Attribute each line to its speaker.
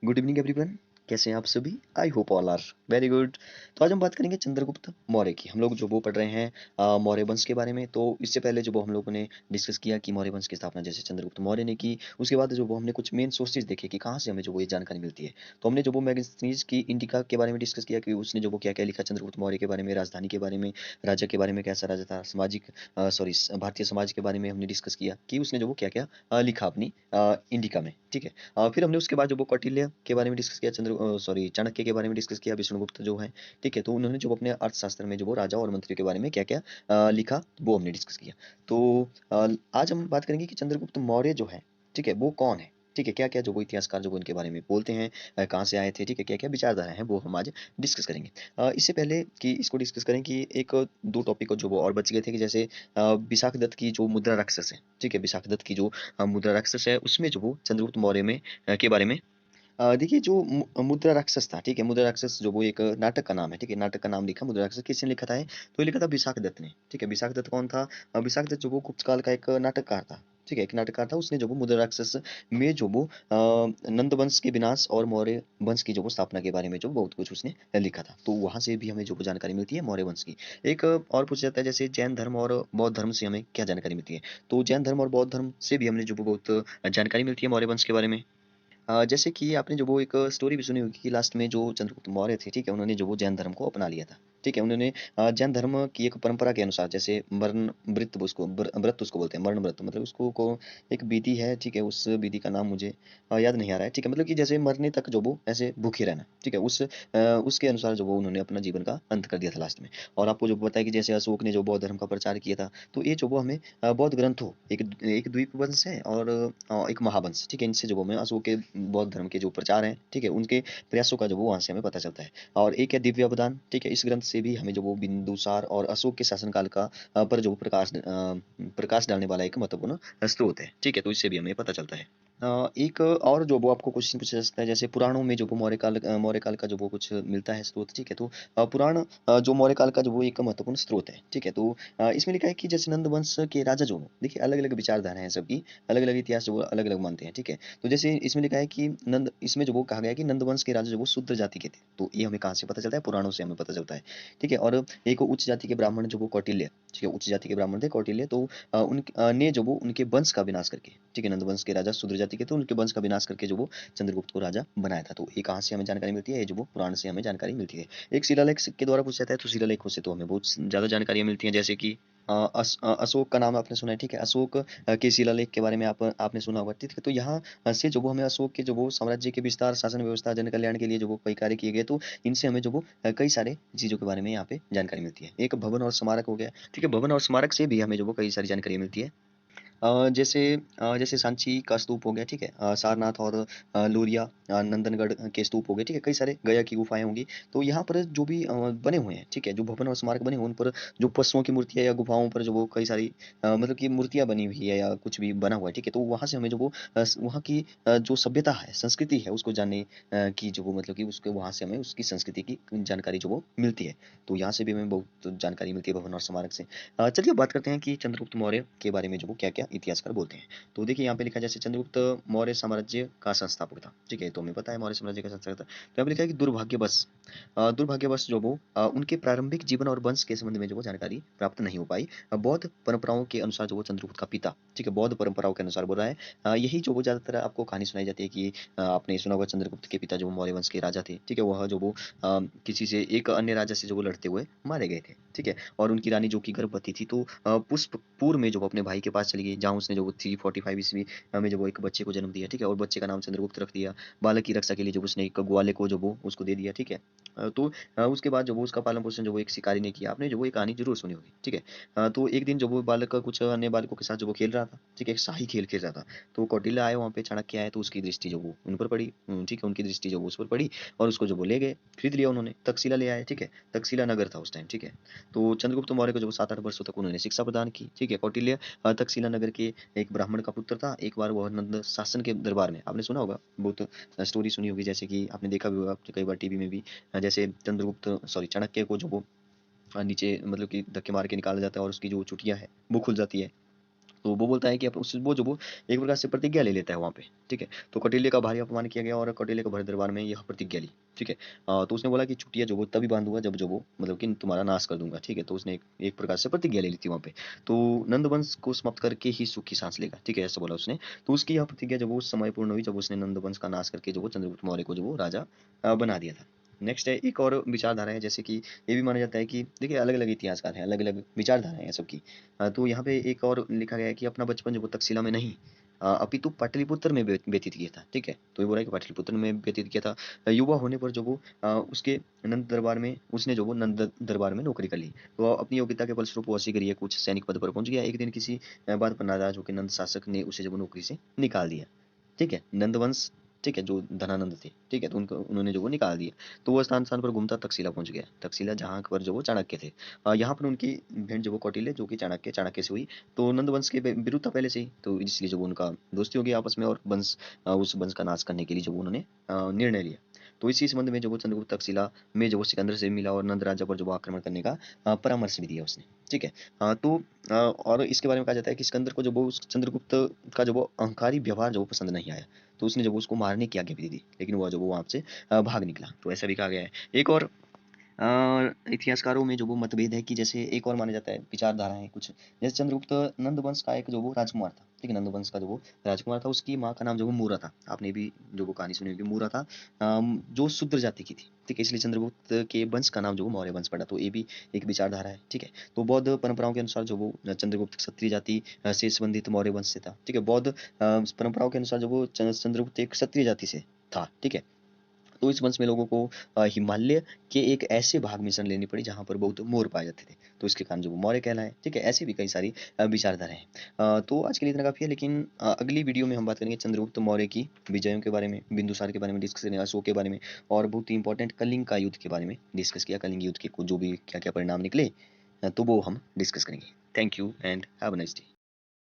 Speaker 1: Good evening everyone. कैसे हैं आप सभी? I hope all are very good. तो आज हम बात करेंगे चंद्रगुप्त मौर्य की। हम लोग जो वो पढ़ रहे हैं मौर्य वंश के बारे में। तो इससे पहले जो वो हम लोगों ने डिस्कस किया कि मौर्य वंश की स्थापना जैसे चंद्रगुप्त मौर्य ने की। उसके बाद जो वो हमने कुछ मेन सोर्सेज देखे कि कहाँ से हमें जो वो ये जानकारी मिलती है। तो हमने जो वो मैगजीन्स की इंडिका के बारे में डिस्कस किया कि उसने जो वो क्या क्या लिखा चंद्रगुप्त मौर्य के बारे में, राजधानी के बारे में, राजा के बारे में, कैसा राजा था, सामाजिक सॉरी भारतीय समाज के बारे में हमने डिस्कस किया कि उसने जो वो क्या क्या लिखा अपनी इंडिका में। ठीक है। फिर हमने उसके बाद जो वो कौटिल्य के बारे में डिस्कस किया, सॉरी चाणक्य के बारे में डिस्कस किया, विष्णुगुप्त जो है। ठीक है। तो उन्होंने जो अपने अर्थशास्त्र में जो वो राजा और मंत्री के बारे में क्या क्या लिखा वो हमने डिस्कस किया। तो आज हम बात करेंगे कि चंद्रगुप्त मौर्य जो है, ठीक है, वो कौन है। ठीक है। क्या क्या जो वो इतिहासकार जो वो इनके बारे में बोलते हैं, कहाँ से आए थे, ठीक है, क्या क्या विचारधारा है वो हम आज डिस्कस करेंगे। इससे पहले कि इसको डिस्कस करें कि एक दो टॉपिक जो वो और बच गए थे कि जैसे विशाख दत्त की जो मुद्रा राक्षस है, ठीक है, विशाख दत्त की जो मुद्रा राक्षस है उसमें जो वो चंद्रगुप्त मौर्य में के बारे में देखिए जो मुद्रा राक्षस था, ठीक है, मुद्रा राक्षस जो वो एक नाटक का नाम है। ठीक है। नाटक का नाम लिखा मुद्रा राक्षस किसने लिखा था? तो ये लिखा था विशाख दत्त ने। ठीक है। विशाख दत्त कौन था? विशाख दत्त जो वो गुप्त काल का एक नाटककार था। ठीक है। एक नाटककार था। उसने जो वो मुद्रा राक्षस में जो वो नंद वंश के विनाश और मौर्य वंश की जो वो स्थापना के बारे में जो बहुत कुछ उसने लिखा था। तो वहां से भी हमें जो वो जानकारी मिलती है मौर्य वंश की। एक और पूछा जाता है जैसे जैन धर्म और बौद्ध धर्म से हमें क्या जानकारी मिलती है। तो जैन धर्म और बौद्ध धर्म से भी हमने जो वो बहुत जानकारी मिलती है मौर्य वंश के बारे में। जैसे कि आपने जो वो एक स्टोरी भी सुनी होगी कि लास्ट में जो चंद्रगुप्त मौर्य थे, ठीक है, उन्होंने जो वो जैन धर्म को अपना लिया था। ठीक है। उन्होंने जैन धर्म की एक परंपरा के अनुसार जैसे मरण व्रत उसको व्रत उसको बोलते हैं, मरण व्रत मतलब उसको को एक विधि है। ठीक है। उस विधि का नाम मुझे याद नहीं आ रहा है। ठीक है। मतलब कि जैसे मरने तक जो वो ऐसे भूखे रहना, ठीक है, उसके अनुसार जो वो उन्होंने अपना जीवन का अंत कर दिया था लास्ट में। और आपको जो बताया कि जैसे अशोक ने जो बौद्ध धर्म का प्रचार किया था, तो ये जो वो हमें बौद्ध ग्रंथों, एक एक द्वीप वंश है और एक महावंश, ठीक है, इनसे जो वो हमें अशोक के बौद्ध धर्म के जो प्रचार हैं, ठीक है, उनके प्रयासों का जो वो वहाँ से हमें पता चलता है। और एक है दिव्य अवदान। ठीक है। इस ग्रंथ से भी हमें जो वो बिंदुसार और अशोक के शासनकाल का पर जो प्रकाश डालने वाला एक महत्वपूर्ण स्रोत है। ठीक है। तो इससे भी हमें पता चलता है। एक और जो वो आपको क्वेश्चन पूछा जा सकता है जैसे पुराणों में जो वो मौर्य काल का जो वो कुछ मिलता है स्रोत। ठीक है। तो पुराण जो मौर्य काल का जो वो एक महत्वपूर्ण स्रोत है। ठीक है। तो इसमें लिखा है कि जैसे नंद वंश के राजा जो देखिए अलग अलग विचारधारा है सबकी, अलग अलग इतिहास जो वो अलग अलग मानते हैं। ठीक है। तो जैसे इसमें लिखा है कि नंद, इसमें जो वो कहा गया है कि नंद वंश के राजा जो वो शूद्र जाति के थे। तो ये हमें कहाँ से पता चलता है? पुराणों से हमें पता चलता है। ठीक है। और एक उच्च जाति के ब्राह्मण जो वो कौटिल्य, ठीक है, उच्च जाति के ब्राह्मण थे कौटिल्य। तो ने जो वो उनके वंश का विनाश करके, ठीक है, नंद वंश के राजा शूद्र जाति के थे, उनके वंश का विनाश करके जो वो चंद्रगुप्त को राजा बनाया था। तो ये कहाँ से हमें जानकारी मिलती है? ये जो वो पुराण से हमें जानकारी मिलती है। एक शिलालेख के द्वारा पूछा जाता है, तो शिलालेखों से तो हमें बहुत ज्यादा जानकारियां मिलती हैं जैसे कि अशोक का नाम आपने सुना है। ठीक है। अशोक के शिलालेख के बारे में आपने सुना होगा। ठीक है। तो यहाँ से जो वो हमें अशोक के जो वो साम्राज्य के विस्तार, शासन व्यवस्था, जन कल्याण के लिए जो वो कई कार्य किए गए, तो इनसे हमें जो वो कई सारे चीजों के बारे में यहाँ पे जानकारी मिलती है। एक भवन और स्मारक हो गया। ठीक है। भवन और स्मारक से भी हमें जो वो कई सारी जानकारी मिलती है। जैसे सांची का स्तूप हो गया। ठीक है। सारनाथ और लोरिया, नंदनगढ़ के स्तूप हो गए। ठीक है। कई सारे गया की गुफाएं होंगी। तो यहाँ पर जो भी बने हुए हैं, ठीक है, जो भवन और स्मारक बने हुए उन पर जो पशुओं की मूर्तियां या गुफाओं पर जो वो कई सारी मतलब कि मूर्तियां बनी हुई है या कुछ भी बना हुआ है। ठीक है। तो वहां से हमें जो वो वहाँ की जो सभ्यता है, संस्कृति है, उसको जानने की जो वो मतलब कि उसके वहां से हमें उसकी संस्कृति की जानकारी जो वो मिलती है। तो यहाँ से भी हमें बहुत जानकारी मिलती है भवन और स्मारक से। चलिए अब बात करते हैं कि चंद्रगुप्त मौर्य के बारे में जो वो क्या क्या इतिहासकार बोलते हैं। तो देखिए यहाँ पे लिखा है जैसे चंद्रगुप्त मौर्य साम्राज्य का संस्थापक था। ठीक है। तो हमें पता है मौर्य साम्राज्य का संस्थापक था। तो यहाँ पे लिखा है कि दुर्भाग्यवश जो वो उनके प्रारंभिक जीवन और वंश के संबंध में जो वो जानकारी प्राप्त नहीं हो पाई। बौद्ध परंपराओं के अनुसार जो वो चंद्रगुप्त का पिता, ठीक है, बौद्ध परंपराओं के अनुसार बोल रहा है। यही जो वो ज्यादातर आपको कहानी सुनाई जाती है कि आपने सुना होगा चंद्रगुप्त के पिता जो मौर्य वंश के राजा थे। ठीक है। वह जो वो किसी से एक अन्य राजा से जो वो लड़ते हुए मारे गए थे। ठीक है। और उनकी रानी जो कि गर्भवती थी, तो पुष्पपुर में जो वो अपने भाई के पास चली गई, जहाँ उसने जो वो 345 ईस्वी में जो वो एक बच्चे को जन्म दिया। ठीक है। और बच्चे का नाम चंद्रगुप्त रख दिया। बालक की रक्षा के लिए जो उसने एक ग्वाले को जो वो उसको दे दिया। ठीक है। तो उसके बाद जो वो उसका पालन पोषण जो वो एक शिकारी ने किया। आपने जो वो एक कहानी जरूर सुनी होगी। ठीक है। तो एक दिन जो वो बालक का कुछ अन्य बालकों के साथ जो वो खेल रहा था, ठीक है, एक शाही खेल खेल रहा था। तो कौटिल्य आए वहाँ पे, चाणक्य आए, तो उसकी दृष्टि जो वो उन पर पड़ी। ठीक है। उनकी दृष्टि जो वो उस पर पड़ी और उसको जो वो ले गए, खरीद लिया उन्होंने, तक्षशिला ले आए। ठीक है। तक्षशिला नगर था उस टाइम। ठीक है। तो चंद्रगुप्त मौर्य को जो 7-8 वर्षों तक उन्होंने शिक्षा प्रदान की। ठीक है। कौटिल्य तक्षशिला नगर के एक ब्राह्मण का पुत्र था। एक बार वह नंद शासन के दरबार में, आपने सुना होगा, बहुत स्टोरी सुनी होगी, जैसे कि आपने देखा भी होगा कई बार टीवी में भी, जैसे चंद्रगुप्त सॉरी चाणक्य को जो वो नीचे मतलब कि धक्के मार के निकाला जाता है और उसकी जो चुटिया है वो खुल जाती है। तो वो बोलता है कि वो एक प्रकार से प्रतिज्ञा ले लेता है वहाँ पे, ठीक है। तो कौटिल्य का भारी अपमान किया गया और कौटिल्य को भरे दरबार में यह प्रतिज्ञा ली, ठीक है। तो उसने बोला कि चुटिया जो वो तभी बांधूंगा जब जो वो मतलब कि तुम्हारा नाश कर दूंगा, ठीक है। तो उसने एक प्रकार से प्रतिज्ञा ले ली थी वहाँ पे। तो नंदवंश को समाप्त करके ही सुख की सांस लेगा, ठीक है, ऐसा बोला उसने। तो उसकी यह प्रतिज्ञा जब वो उस समय पूर्ण हुई जब उसने नंदवंश का नाश करके जो वो चंद्रगुप्त मौर्य को जो वो राजा बना दिया था। नेक्स्ट है एक और विचारधारा है, जैसे कि ये भी माना जाता है कि देखिए अलग अलग इतिहासकार हैं, अलग अलग विचारधाराएं हैं सबकी। तो यहाँ पे एक और लिखा गया है कि अपना बचपन जो वो तक्षशिला में नहीं अपितु पाटलिपुत्र में व्यतीत किया था, ठीक है। तो ये बोला है कि पाटलिपुत्र में व्यतीत किया था। युवा होने पर जो वो उसके नंद दरबार में उसने जो वो नंद दरबार में नौकरी कर ली। तो अपनी योग्यता के फलस्वरूप वो असीगरीय कुछ सैनिक पद पर पहुंच गया। एक दिन किसी बात पर नाराज होकर नंद शासक ने उसे जो वो नौकरी से निकाल दिया, ठीक है। नंदवंश, ठीक है, जो धनानंद थे, ठीक है, तो उनको उन्होंने जो वो निकाल दिया। तो वो स्थान स्थान पर घूमता तक्षशिला पहुंच गया, तक्षशिला जहाँ पर जो वो चाणक्य थे। यहाँ पर उनकी भेंट जो वो कौटिल्य जो कि चाणक्य से हुई। तो नंद वंश के विरुद्ध था पहले से ही, तो इसलिए जो वो उनका दोस्ती हो गई आपस में और उस वंश का नाश करने के लिए जो वो उन्होंने निर्णय लिया। तो इसी संबंध में जो वो चंद्रगुप्त तक्षशिला में जो वो सिकंदर से मिला और नंद राजा पर जो वो आक्रमण करने का परामर्श भी दिया उसने, ठीक है। और इसके बारे में कहा जाता है कि सिकंदर को जो वो चंद्रगुप्त का जो वो अहंकारी व्यवहार जो वो पसंद नहीं आया। तो उसने जब उसको मारने की आज्ञा भी दी, लेकिन वो जो वो वहां से भाग निकला। तो ऐसा भी कहा गया है। एक और इतिहासकारों में जो वो मतभेद है कि जैसे एक और माना जाता है विचारधारा है कुछ, जैसे चंद्रगुप्त नंदवंश का एक जो वो राजकुमार था, ठीक है। नंदवंश का जो वो राजकुमार था उसकी माँ का नाम जो वो मूरा था। आपने भी जो वो कहानी सुनी होगी, मूरा था जो शूद्र जाति की थी, ठीक है। इसलिए चंद्रगुप्त के वंश का नाम जो वो मौर्य वंश पड़ा। तो ये भी एक विचारधारा है, ठीक है। तो बौद्ध परंपराओं के अनुसार जो वो चंद्रगुप्त क्षत्रिय जाति से संबंधित मौर्य वंश से था, ठीक है। बौद्ध परंपराओं के अनुसार जो वो चंद्रगुप्त एक क्षत्रिय जाति से था, ठीक है। तो इस वंश में लोगों को हिमालय के एक ऐसे भाग में शरण लेनी पड़ी जहां पर बहुत मोर पाए जाते थे। तो इसके कारण जो वो मौर्य कहलाए, ठीक है। ऐसे भी कई सारी विचारधाराएं हैं। तो आज के लिए इतना काफी है, लेकिन अगली वीडियो में हम बात करेंगे चंद्रगुप्त मौर्य की विजयों के बारे में, बिंदुसार के बारे में डिस्कस करेंगे, अशोक के बारे में, और बहुत ही इंपॉर्टेंट कलिंग का युद्ध के बारे में डिस्कस किया। कलिंग युद्ध के जो भी क्या क्या परिणाम निकले तो वो हम डिस्कस करेंगे। Thank you and have a nice day.